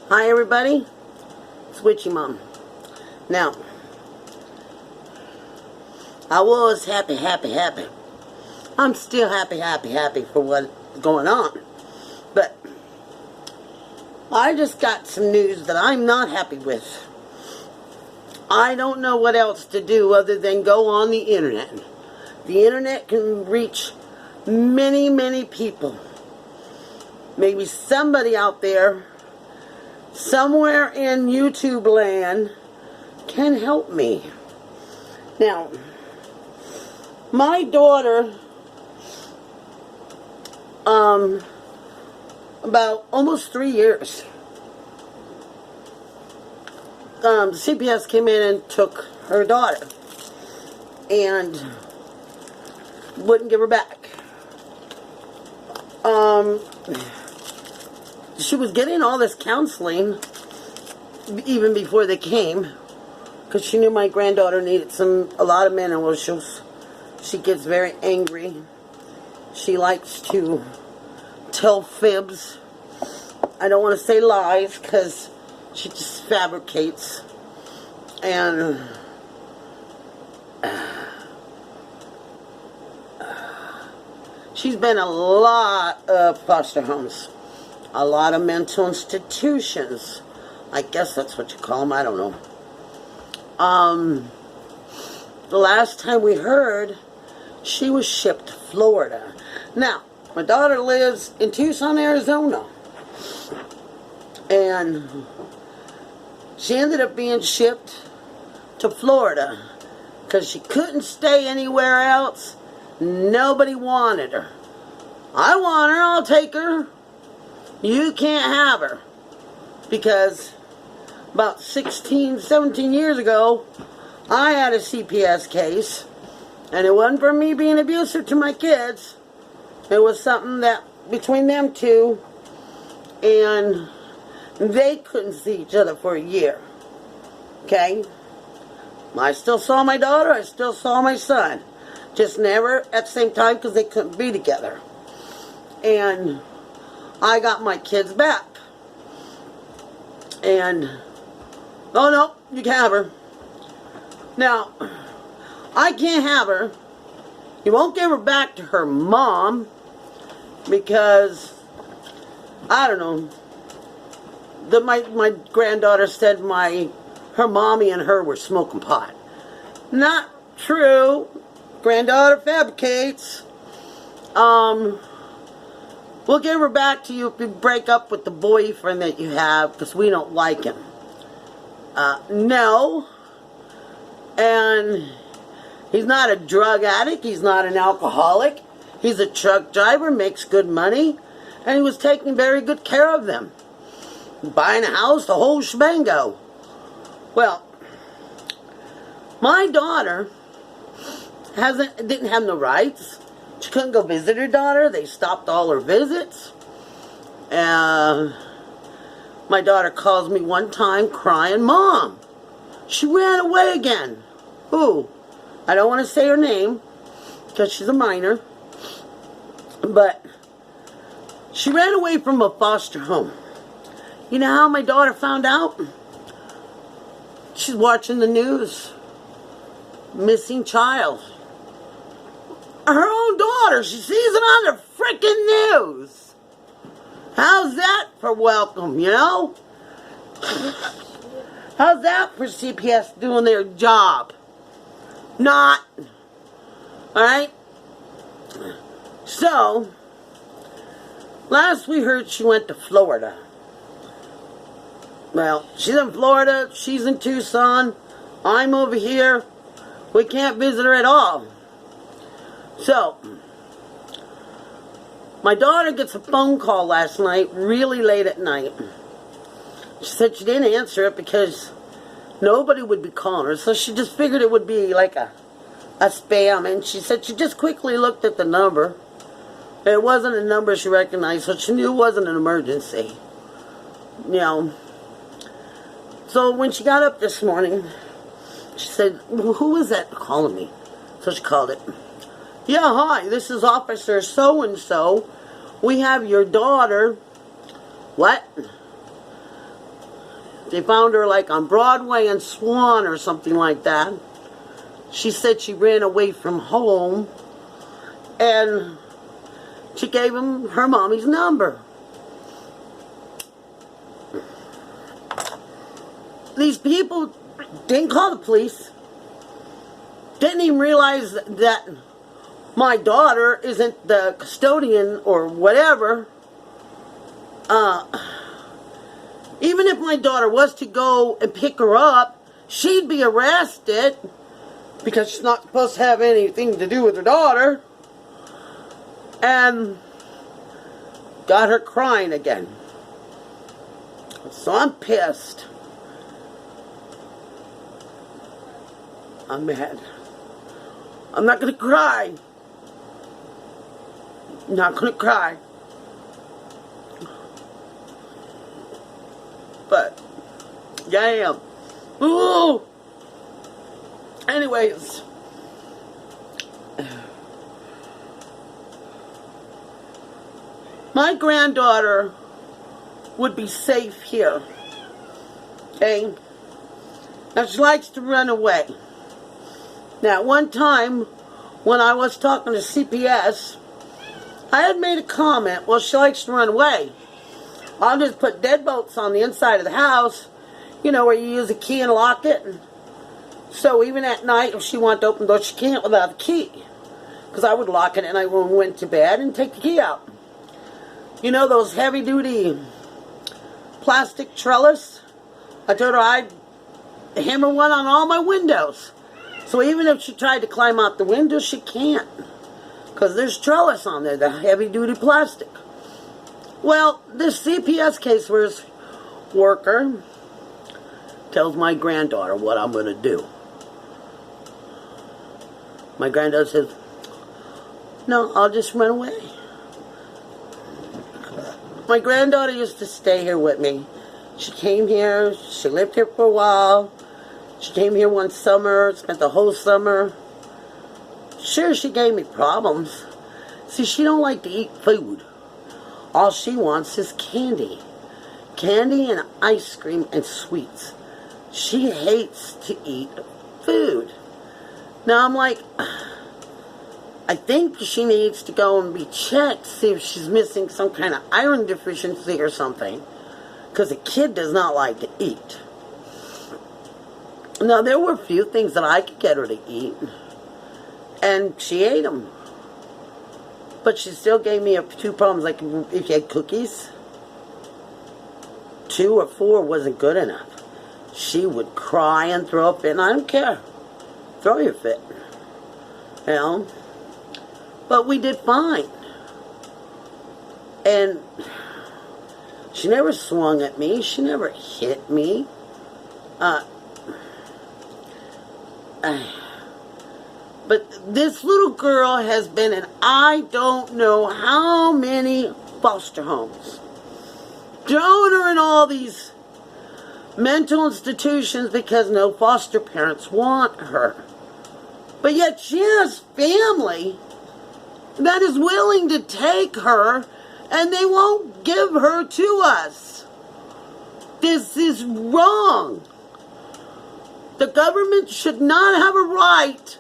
Hi everybody, it's Witchy Mom. Now, I was happy. I'm still happy for what's going on. But I just got some news that I'm not happy with. I don't know what else to do other than go on the internet. The internet can reach many people. Maybe somebody out there somewhere in YouTube land can help me. Now, my daughter, about almost 3 years, C.P.S. came in and took her daughter and wouldn't give her back. She was getting all this counseling even before they came, because she knew my granddaughter needed a lot of mental issues. She gets very angry. She likes to tell fibs. I don't want to say lies because she just fabricates. And she's been in a lot of foster homes. A lot of mental institutions. I guess that's what you call them. I don't know. The last time we heard, she was shipped to Florida. Now, my daughter lives in Tucson, Arizona. And she ended up being shipped to Florida because she couldn't stay anywhere else. Nobody wanted her. I want her, I'll take her. You can't have her. Because about 16, 17 years ago, I had a C.P.S. case. And it wasn't for me being abusive to my kids. It was something that, between them two, and they couldn't see each other for a year. Okay? I still saw my daughter, I still saw my son. Just never at the same time because they couldn't be together. And I got my kids back. And, oh no, you can have her. Now, I can't have her. You won't give her back to her mom because, I don't know, my granddaughter said her mommy and her were smoking pot. Not true. Granddaughter fabricates. We'll give her back to you if you break up with the boyfriend that you have because we don't like him. No. And he's not a drug addict. He's not an alcoholic. He's a truck driver, makes good money. And he was taking very good care of them. Buying a house, the whole shebango. Well, my daughter didn't have no rights. She couldn't go visit her daughter. They stopped all her visits. My daughter calls me one time crying, Mom, she ran away again. Who? I don't want to say her name because she's a minor. But she ran away from a foster home. You know how my daughter found out? She's watching the news. Missing child. Her own daughter. She sees it on the frickin' news. How's that for welcome, you know? How's that for C.P.S. doing their job? Not. Alright? So, last we heard she went to Florida. Well, she's in Florida. She's in Tucson. I'm over here. We can't visit her at all. So, my daughter gets a phone call last night, really late at night. She said she didn't answer it because nobody would be calling her, so she just figured it would be like a spam, and she said she just quickly looked at the number. It wasn't a number she recognized, so she knew it wasn't an emergency. You know. So when she got up this morning, she said, who is that calling me? So she called it. Yeah, hi, this is Officer so-and-so. We have your daughter. What? They found her like on Broadway and Swan or something like that. She said she ran away from home, and she gave him her mommy's number. These people didn't call the police. Didn't even realize that my daughter isn't the custodian or whatever. Even if my daughter was to go and pick her up, she'd be arrested because she's not supposed to have anything to do with her daughter. And got her crying again. So I'm pissed. I'm mad. I'm not going to cry. Not going to cry. But, yeah, I am. Ooh! Anyways. My granddaughter would be safe here. Okay? Now, she likes to run away. Now, one time, when I was talking to C.P.S, I had made a comment, well, she likes to run away. I'll just put deadbolts on the inside of the house, you know, where you use a key and lock it. So even at night, if she wanted to open the door, she can't without the key. Because I would lock it and I went to bed and take the key out. You know those heavy-duty plastic trellis? I told her I'd hammer one on all my windows. So even if she tried to climb out the window, she can't. Because there's trellis on there, the heavy-duty plastic. Well, this C.P.S. case worker tells my granddaughter what I'm going to do. My granddaughter says, no, I'll just run away. My granddaughter used to stay here with me. She came here, she lived here for a while. She came here one summer, spent the whole summer. Sure, she gave me problems. See, she don't like to eat food. All she wants is candy. Candy and ice cream and sweets. She hates to eat food. Now I'm like, I think she needs to go and be checked, see if she's missing some kind of iron deficiency or something. Because a kid does not like to eat. Now, there were a few things that I could get her to eat. And she ate them. But she still gave me two problems. Like, if you had cookies, 2 or 4 wasn't good enough. She would cry and throw a fit, and I don't care. Throw your fit. You know? But we did fine. And she never swung at me. She never hit me. But this little girl has been in I don't know how many foster homes. Throwing her in all these mental institutions because no foster parents want her. But yet she has family that is willing to take her, and they won't give her to us. This is wrong. The government should not have a right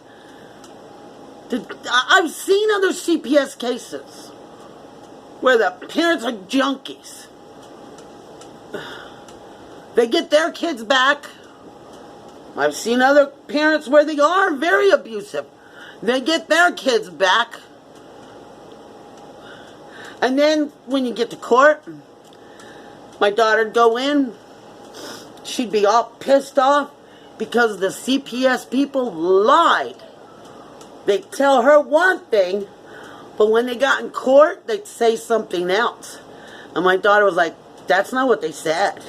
to... I've seen other C.P.S. cases where the parents are junkies. They get their kids back. I've seen other parents where they are very abusive. They get their kids back. And then when you get to court, my daughter'd go in. She'd be all pissed off because the C.P.S. people lied. They'd tell her one thing, but when they got in court, they'd say something else. And my daughter was like, that's not what they said.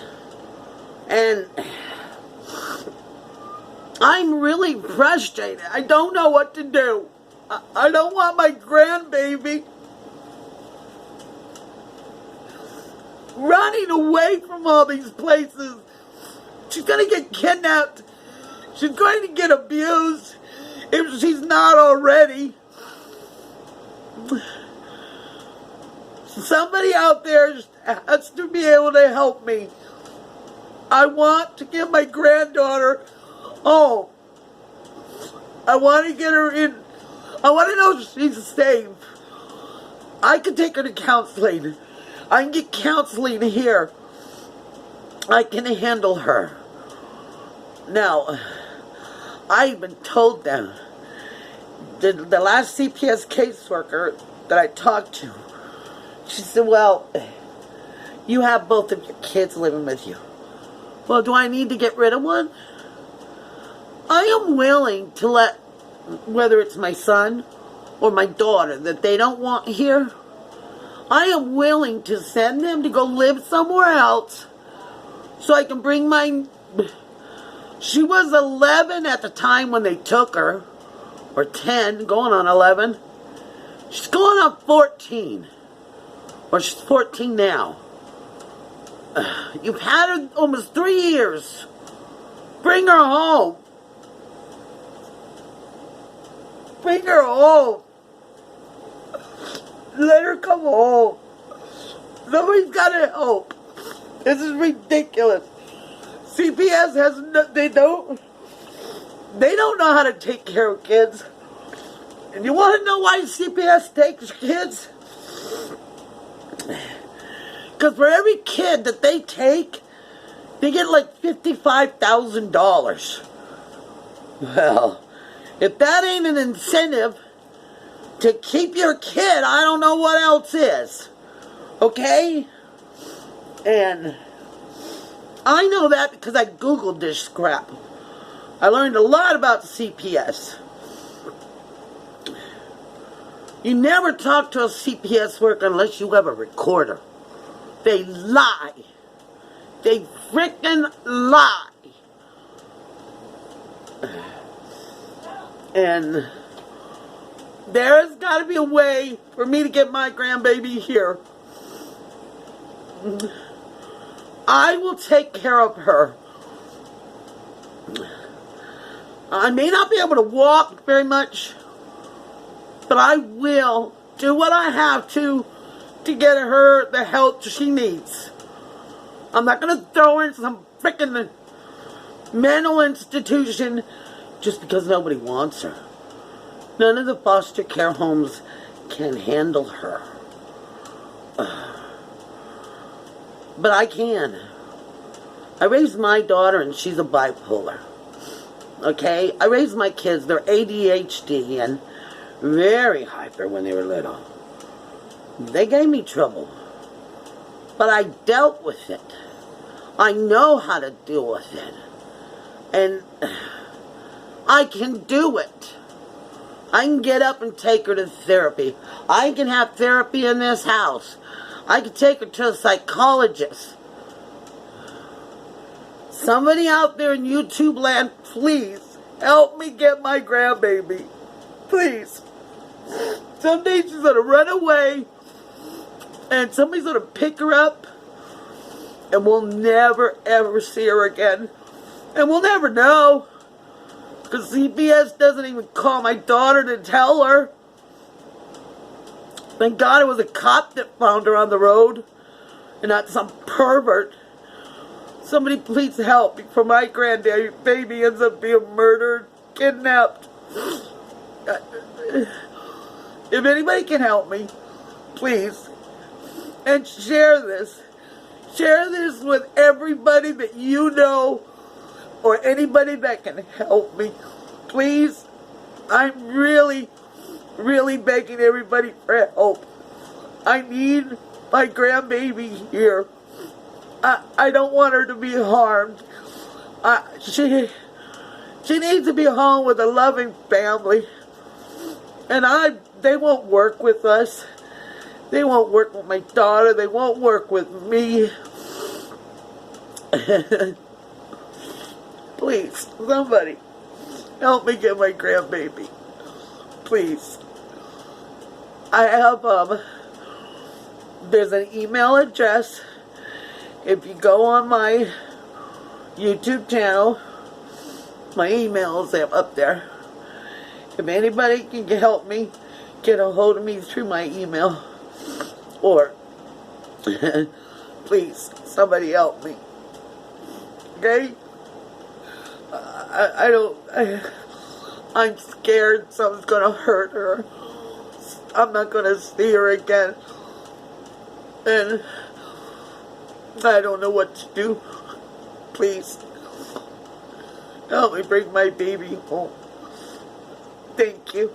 And I'm really frustrated. I don't know what to do. I don't want my grandbaby running away from all these places. She's going to get kidnapped. She's going to get abused if she's not already. Somebody out there has to be able to help me. I want to get my granddaughter home. I want to get her in. I want to know she's safe. I can take her to counseling. I can get counseling here. I can handle her. Now, I've been told them, the last C.P.S. caseworker that I talked to, she said, well, you have both of your kids living with you. Well, do I need to get rid of one? I am willing to let, whether it's my son or my daughter that they don't want here, I am willing to send them to go live somewhere else so I can bring my... She was 11 at the time when they took her, or 10, going on 11. She's going on 14, or she's 14 now. You've had her almost 3 years. Bring her home. Bring her home. Let her come home. Nobody's got to help. This is ridiculous. C.P.S. has no, they don't know how to take care of kids. And you want to know why C.P.S. takes kids? Because for every kid that they take, they get like $55,000. Well, if that ain't an incentive to keep your kid, I don't know what else is. Okay? And I know that because I Googled this crap. I learned a lot about C.P.S. You never talk to a C.P.S. worker unless you have a recorder. They lie. They freaking lie. And there's got to be a way for me to get my grandbaby here. I will take care of her. I may not be able to walk very much, but I will do what I have to get her the help she needs. I'm not going to throw her in some freaking mental institution just because nobody wants her. None of the foster care homes can handle her. But I can. I raised my daughter and she's a bipolar. Okay? I raised my kids. They're ADHD and very hyper when they were little. They gave me trouble. But I dealt with it. I know how to deal with it. And I can do it. I can get up and take her to therapy. I can have therapy in this house. I can take her to a psychologist. Somebody out there in YouTube land, please help me get my grandbaby. Please. Someday she's going to run away and somebody's going to pick her up and we'll never ever see her again. And we'll never know. Because C.P.S. doesn't even call my daughter to tell her. Thank God it was a cop that found her on the road. And not some pervert. Somebody please help before my grandbaby ends up being murdered, kidnapped. If anybody can help me, please. And share this. Share this with everybody that you know. Or anybody that can help me. Please, I'm really, really begging everybody for help. I need my grandbaby here. I don't want her to be harmed. She needs to be home with a loving family. And they won't work with us. They won't work with my daughter. They won't work with me. Please, somebody, help me get my grandbaby. Please. I have, there's an email address. If you go on my YouTube channel, my email is up there. If anybody can help me, get a hold of me through my email. Or, please, somebody help me. okay? I'm scared something's gonna hurt her. I'm not gonna see her again. And I don't know what to do. Please, help me bring my baby home. Thank you.